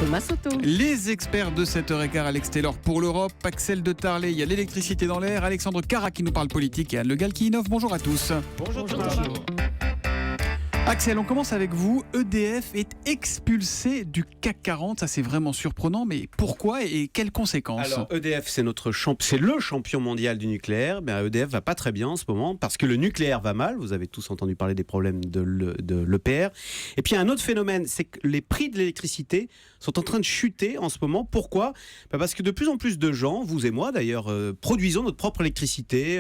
Thomas Soto. Les experts de 7h15, Alex Taylor pour l'Europe, Axel de Tarlet, il y a l'électricité dans l'air, Alexandre Cara qui nous parle politique et Anne Le Gall qui innove. Bonjour à tous. Bonjour. Axel, on commence avec vous. EDF est expulsé du CAC 40, ça c'est vraiment surprenant, mais pourquoi et quelles conséquences? Alors EDF c'est le champion mondial du nucléaire. Ben, EDF va pas très bien en ce moment parce que le nucléaire va mal. Vous avez tous entendu parler des problèmes de l'EPR. Et puis il y a un autre phénomène, c'est que les prix de l'électricité sont en train de chuter en ce moment. Pourquoi? Parce que de plus en plus de gens, vous et moi d'ailleurs, produisons notre propre électricité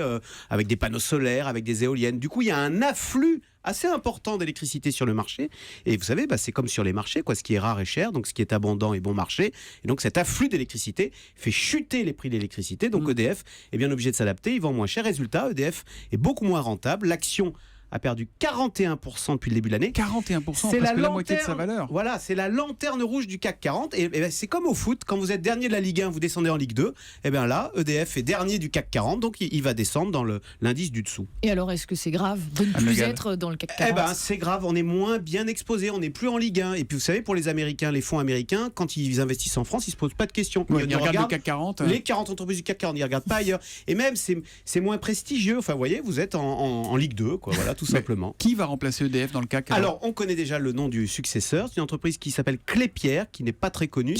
avec des panneaux solaires, avec des éoliennes. Du coup il y a un afflux assez important d'électricité sur le marché. Et vous savez, c'est comme sur les marchés, ce qui est rare est cher, donc ce qui est abondant est bon marché. Et donc cet afflux d'électricité fait chuter les prix de l'électricité. Donc EDF est bien obligé de s'adapter, il vend moins cher. Résultat, EDF est beaucoup moins rentable. L'action a perdu 41% depuis le début de l'année. 41%, c'est presque la moitié de sa valeur. Voilà, c'est la lanterne rouge du CAC 40. Et c'est comme au foot, quand vous êtes dernier de la Ligue 1, vous descendez en Ligue 2. Et bien là, EDF est dernier du CAC 40, donc il va descendre dans l'indice du dessous. Et alors, est-ce que c'est grave de ne plus être dans le CAC 40? C'est grave, on est moins bien exposé, on n'est plus en Ligue 1. Et puis vous savez, pour les Américains, les fonds américains, quand ils investissent en France, ils se posent pas de questions. Ils regardent le CAC 40. Les 40 entreprises du CAC 40, ils regardent pas ailleurs. Et même, c'est moins prestigieux. Enfin, vous voyez, vous êtes en Ligue 2, voilà, tout simplement. Qui va remplacer EDF dans le CAC? Alors, on connaît déjà le nom du successeur. C'est une entreprise qui s'appelle Klépierre, qui n'est pas très connue.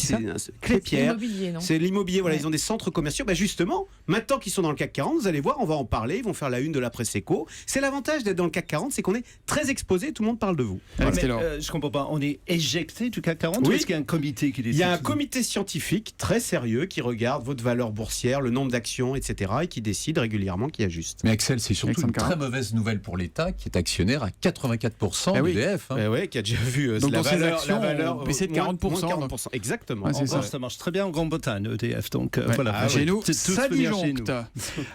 Klépierre. C'est l'immobilier. Voilà, ouais. Ils ont des centres commerciaux. Justement, maintenant qu'ils sont dans le CAC 40, vous allez voir, on va en parler. Ils vont faire la une de la presse éco. C'est l'avantage d'être dans le CAC 40, c'est qu'on est très exposé. Tout le monde parle de vous. Je comprends pas. On est éjecté du CAC 40 ou est-ce qu'il y a un comité qui décide? Il y a un comité scientifique très sérieux qui regarde votre valeur boursière, le nombre d'actions, etc. et qui décide régulièrement, qui ajuste. Mais Axel, c'est surtout une très mauvaise nouvelle pour l'État qui est actionnaire à 84% d'EDF. Qui a déjà vu donc la valeur baisser de 40%. 40%. Exactement. Ça marche très bien en Grande-Bretagne, EDF. Donc voilà. Chez nous, ça disjoncte.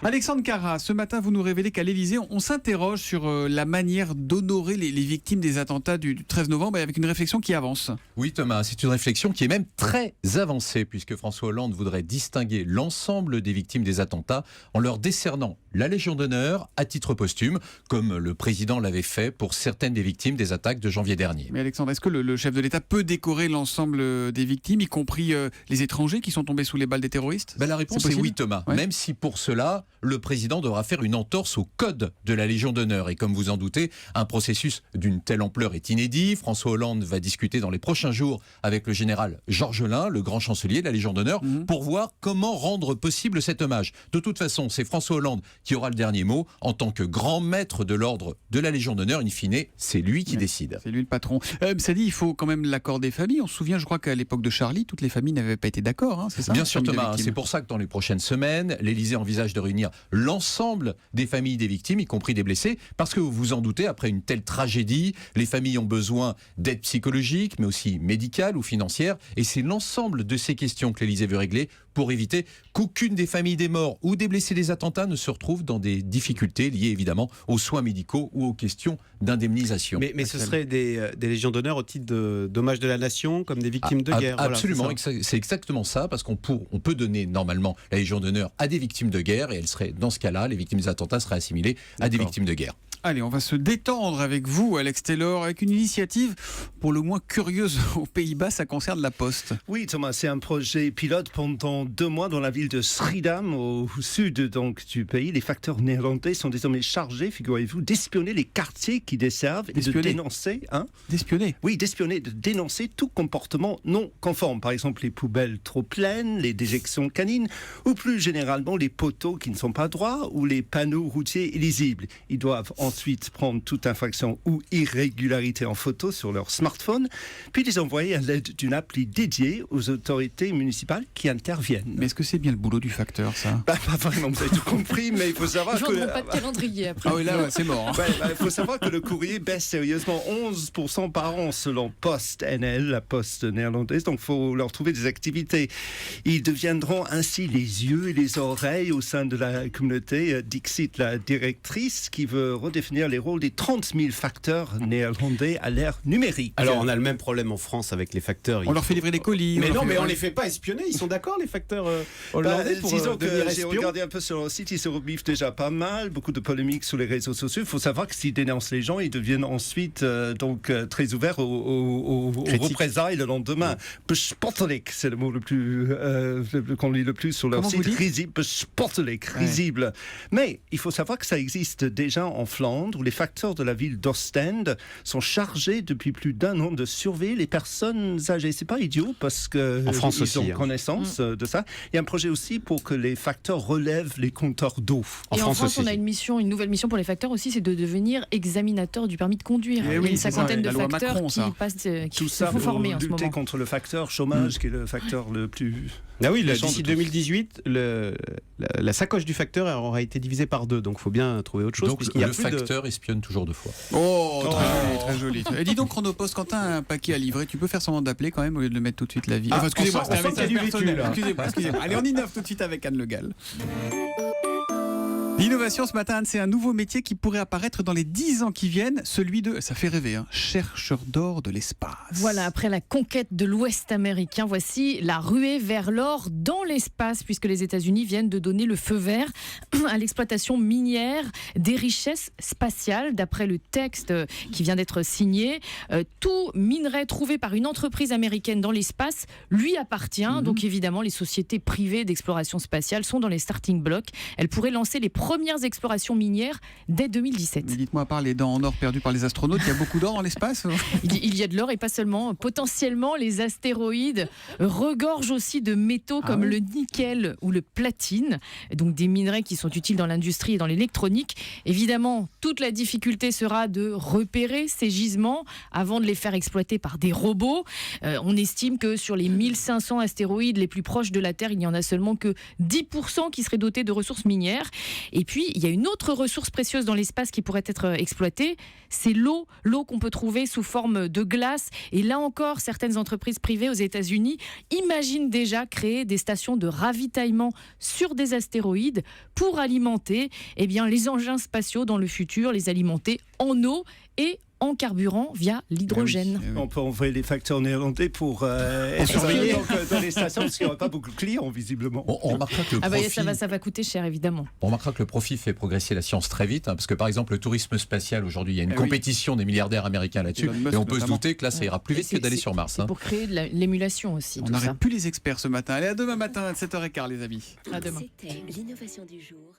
Alexandre Cara, ce matin, vous nous révélez qu'à l'Élysée, on s'interroge sur la manière d'honorer les victimes des attentats du 13 novembre avec une réflexion qui avance. Oui Thomas, c'est une réflexion qui est même très avancée puisque François Hollande voudrait distinguer l'ensemble des victimes des attentats en leur décernant la Légion d'honneur à titre posthume, comme le président l'avait fait pour certaines des victimes des attaques de janvier dernier. Mais Alexandre, est-ce que le chef de l'État peut décorer l'ensemble des victimes, y compris les étrangers qui sont tombés sous les balles des terroristes? La réponse est oui Thomas, même si pour cela, le président devra faire une entorse au code de la Légion d'honneur. Et comme vous en doutez, un processus d'une telle ampleur est inédit. François Hollande va discuter dans les prochains jours avec le général Georges Lain, le grand chancelier de la Légion d'honneur, pour voir comment rendre possible cet hommage. De toute façon, c'est François Hollande qui aura le dernier mot. En tant que grand maître de l'ordre de la Légion d'honneur, in fine, c'est lui qui décide. C'est lui le patron. Ça dit, il faut quand même l'accord des familles. On se souvient, je crois qu'à l'époque de Charlie, toutes les familles n'avaient pas été d'accord, c'est ça? Bien sûr Thomas, c'est pour ça que dans les prochaines semaines, l'Élysée envisage de réunir l'ensemble des familles des victimes, y compris des blessés, parce que vous vous en doutez, après une telle tragédie, les familles ont besoin d'aide psychologique, mais aussi médicale ou financière, et c'est l'ensemble de ces questions que l'Élysée veut régler pour éviter qu'aucune des familles des morts ou des blessés des attentats ne se retrouve dans des difficultés liées évidemment aux soins médicaux ou aux questions d'indemnisation. Mais ce serait des légions d'honneur au titre de dommages de la nation, comme des victimes de guerre. Absolument, voilà, c'est exactement ça, parce qu'on peut donner normalement la légion d'honneur à des victimes de guerre, et elle serait, dans ce cas-là, les victimes des attentats seraient assimilées à des victimes de guerre. Allez, on va se détendre avec vous, Alex Taylor, avec une initiative pour le moins curieuse aux Pays-Bas, ça concerne la Poste. Oui, Thomas, c'est un projet pilote pendant 2 mois dans la ville de Schiedam, au sud du pays. Les facteurs néerlandais sont désormais chargés, figurez-vous, d'espionner les quartiers qui desservent et de dénoncer... D'espionner? Oui, d'espionner, de dénoncer tout comportement non conforme. Par exemple, les poubelles trop pleines, les déjections canines, ou plus généralement les poteaux qui ne sont pas droits, ou les panneaux routiers illisibles. Ils doivent ensuite prendre toute infraction ou irrégularité en photo sur leur smartphone, puis les envoyer à l'aide d'une appli dédiée aux autorités municipales qui interviennent. Mais est-ce que c'est bien le boulot du facteur, ça? Pas vraiment, vous avez tout compris, mais il faut savoir que... Ils n'ont pas de calendrier après. Ah oui, là, c'est mort. Il faut savoir que le courrier baisse sérieusement 11% par an selon PostNL, la poste néerlandaise, donc il faut leur trouver des activités. Ils deviendront ainsi les yeux et les oreilles au sein de la communauté. Dixit, la directrice, qui veut redéfinir définir les rôles des 30 000 facteurs néerlandais à l'ère numérique. Alors, on a le même problème en France avec les facteurs. On leur fait livrer des colis. Mais non, mais on les fait pas espionner. Ils sont d'accord, les facteurs hollandais, pour disons que devenir j'ai espions. regardé un peu sur leur site, ils se rebiffent déjà pas mal. Beaucoup de polémiques sur les réseaux sociaux. Il faut savoir que s'ils dénoncent les gens, ils deviennent ensuite très ouverts aux représailles le lendemain. Bespottelijk, c'est le mot le plus qu'on lit le plus sur leur site. Risible, bespottelijk, risible. Mais il faut savoir que ça existe déjà en Flandre, où les facteurs de la ville d'Ostende sont chargés depuis plus d'1 an de surveiller les personnes âgées. C'est pas idiot parce que en France ils aussi, ont connaissance de ça. Il y a un projet aussi pour que les facteurs relèvent les compteurs d'eau. Et en France, on a une nouvelle mission pour les facteurs aussi, c'est de devenir examinateur du permis de conduire. Il y a une cinquantaine de facteurs qui se font former en ce moment. Lutter contre le facteur chômage, qui est le facteur le plus... Ah oui, d'ici 2018, la sacoche du facteur aura été divisée par 2, donc il faut bien trouver autre chose. Donc le facteur espionne toujours 2 fois. Oh, très joli. Et dis donc, Chronopost, quand tu as un paquet à livrer, tu peux faire semblant d'appeler quand même au lieu de le mettre tout de suite la vie. Enfin, excusez-moi, c'est un message personnel. Excusez-moi. Allez, on innove tout de suite avec Anne Le Gall. L'innovation ce matin, c'est un nouveau métier qui pourrait apparaître dans les 10 ans qui viennent, celui de, ça fait rêver, chercheur d'or de l'espace. Voilà, après la conquête de l'Ouest américain, voici la ruée vers l'or dans l'espace, puisque les États-Unis viennent de donner le feu vert à l'exploitation minière des richesses spatiales. D'après le texte qui vient d'être signé, tout minerai trouvé par une entreprise américaine dans l'espace lui appartient. Donc évidemment, les sociétés privées d'exploration spatiale sont dans les starting blocks. Elles pourraient lancer les premières explorations minières dès 2017. Mais dites-moi, à part les dents en or perdues par les astronautes, il y a beaucoup d'or dans l'espace? Il y a de l'or et pas seulement. Potentiellement, les astéroïdes regorgent aussi de métaux comme le nickel ou le platine, donc des minerais qui sont utiles dans l'industrie et dans l'électronique. Évidemment, toute la difficulté sera de repérer ces gisements avant de les faire exploiter par des robots. On estime que sur les 1500 astéroïdes les plus proches de la Terre, il n'y en a seulement que 10% qui seraient dotés de ressources minières. Et puis, il y a une autre ressource précieuse dans l'espace qui pourrait être exploitée, c'est l'eau qu'on peut trouver sous forme de glace. Et là encore, certaines entreprises privées aux États-Unis imaginent déjà créer des stations de ravitaillement sur des astéroïdes pour alimenter les engins spatiaux dans le futur, les alimenter en eau et en carburant via l'hydrogène. On peut envoyer les facteurs néerlandais pour surveiller dans les stations, parce qu'il n'y aura pas beaucoup de clients, visiblement. On remarquera que le profit... ça va coûter cher, évidemment. On remarquera que le profit fait progresser la science très vite, parce que par exemple, le tourisme spatial, aujourd'hui, il y a une compétition des milliardaires américains là-dessus, et on peut se douter que là, ça ira plus vite que d'aller sur Mars. C'est pour créer de l'émulation aussi. On n'arrête plus les experts ce matin. Allez, à demain matin à 7h15, les amis. À demain. C'était l'innovation du jour.